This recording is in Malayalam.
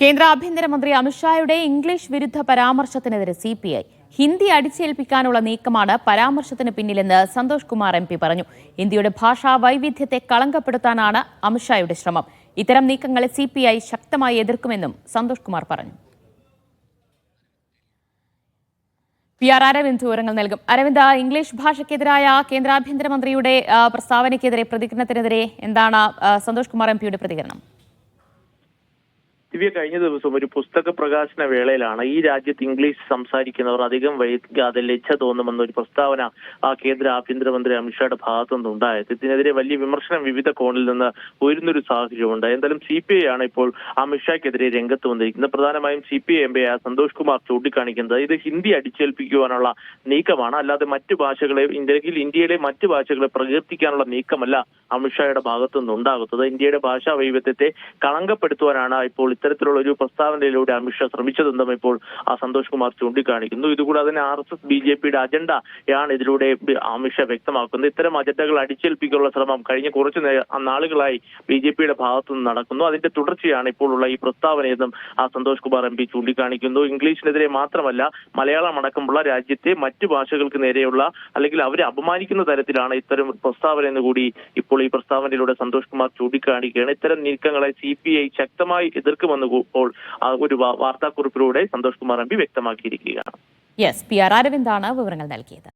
കേന്ദ്ര ആഭ്യന്തരമന്ത്രി അമിത്ഷായുടെ ഇംഗ്ലീഷ് വിരുദ്ധ പരാമർശത്തിനെതിരെ സിപിഐ ഹിന്ദി അടിച്ചേൽപ്പിക്കാനുള്ള നീക്കമാണ് പരാമർശത്തിന് പിന്നിലെന്ന് സന്തോഷ് കുമാർ എം പി പറഞ്ഞു. ഇന്ത്യയുടെ ഭാഷാ വൈവിധ്യത്തെ കളങ്കപ്പെടുത്താനാണ് അമിത്ഷായുടെ ശ്രമം. ഇത്തരം നീക്കങ്ങളെ സിപിഐ ശക്തമായി എതിർക്കുമെന്നും സന്തോഷ് കുമാർ പറഞ്ഞു. PR അരവിന്ദ് വിവരങ്ങൾ നൽകും. അരവിന്ദ്, ഇംഗ്ലീഷ് ഭാഷയ്ക്കെതിരായ കേന്ദ്ര ആഭ്യന്തരമന്ത്രിയുടെ പ്രസ്താവനയ്ക്കെതിരെ പ്രതികരണത്തിനെതിരെ എന്താണ് സന്തോഷ് കുമാർ എം പിയുടെ പ്രതികരണം? കഴിഞ്ഞ ദിവസം ഒരു പുസ്തക പ്രകാശന വേളയിലാണ് ഈ രാജ്യത്ത് ഇംഗ്ലീഷ് സംസാരിക്കുന്നവർ അധികം വൈകാതെ ലജ്ജ തോന്നുമെന്ന ഒരു പ്രസ്താവന കേന്ദ്ര ആഭ്യന്തരമന്ത്രി അമിത്ഷായുടെ ഭാഗത്തു നിന്നുണ്ടായത്. ഇതിനെതിരെ വലിയ വിമർശനം വിവിധ കോണിൽ നിന്ന് ഉയരുന്നൊരു സാഹചര്യമുണ്ട്. എന്തായാലും CPI ആണ് ഇപ്പോൾ അമിത്ഷായ്ക്കെതിരെ രംഗത്ത് വന്നിരിക്കുന്നത്. പ്രധാനമായും CPI M P Santosh Kumar ചൂണ്ടിക്കാണിക്കുന്നത് ഇത് ഹിന്ദി അടിച്ചേൽപ്പിക്കുവാനുള്ള നീക്കമാണ്, അല്ലാതെ മറ്റു ഭാഷകളെ ഇന്ത്യയിലെ മറ്റു ഭാഷകളെ പ്രകീർത്തിക്കാനുള്ള നീക്കമല്ല അമിത്ഷായുടെ ഭാഗത്തു നിന്നുണ്ടാകുന്നത്. ഇന്ത്യയുടെ ഭാഷാ വൈവിധ്യത്തെ കളങ്കപ്പെടുത്തുവാനാണ് ഇപ്പോൾ ഇത്തരത്തിലുള്ള ഒരു പ്രസ്താവനയിലൂടെ അമിത്ഷാ ശ്രമിച്ചതെന്നും ഇപ്പോൾ സന്തോഷ് കുമാർ ചൂണ്ടിക്കാണിക്കുന്നു. ഇതുകൂടാതെ തന്നെ RSS BJPയുടെ അജണ്ടയാണ് ഇതിലൂടെ അമിത്ഷാ വ്യക്തമാക്കുന്നത്. ഇത്തരം അജണ്ടകൾ അടിച്ചേൽപ്പിക്കാനുള്ള ശ്രമം കഴിഞ്ഞ കുറച്ച് നാളുകളായി BJPയുടെ ഭാഗത്തു നിന്ന് നടക്കുന്നു. അതിന്റെ തുടർച്ചയാണ് ഇപ്പോൾ ഉള്ള ഈ പ്രസ്താവനയെന്നും സന്തോഷ് കുമാർ MP ചൂണ്ടിക്കാണിക്കുന്നു. ഇംഗ്ലീഷിനെതിരെ മാത്രമല്ല മലയാളം അടക്കമുള്ള രാജ്യത്തെ മറ്റു ഭാഷകൾക്ക് നേരെയുള്ള അല്ലെങ്കിൽ അവരെ അപമാനിക്കുന്ന തരത്തിലാണ് ഇത്തരം പ്രസ്താവന എന്ന് കൂടി ഇപ്പോൾ ഈ പ്രസ്താവനയിലൂടെ സന്തോഷ് കുമാർ ചൂണ്ടിക്കാണിക്കുകയാണ്. ഇത്തരം നീക്കങ്ങളെ CPI ശക്തമായി എതിർക്കുമെന്ന് ഇപ്പോൾ ഒരു വാർത്താക്കുറിപ്പിലൂടെ സന്തോഷ് കുമാർ MP വ്യക്തമാക്കിയിരിക്കുകയാണ്. PR അരവിന്ദാണ് വിവരങ്ങൾ നൽകിയത്.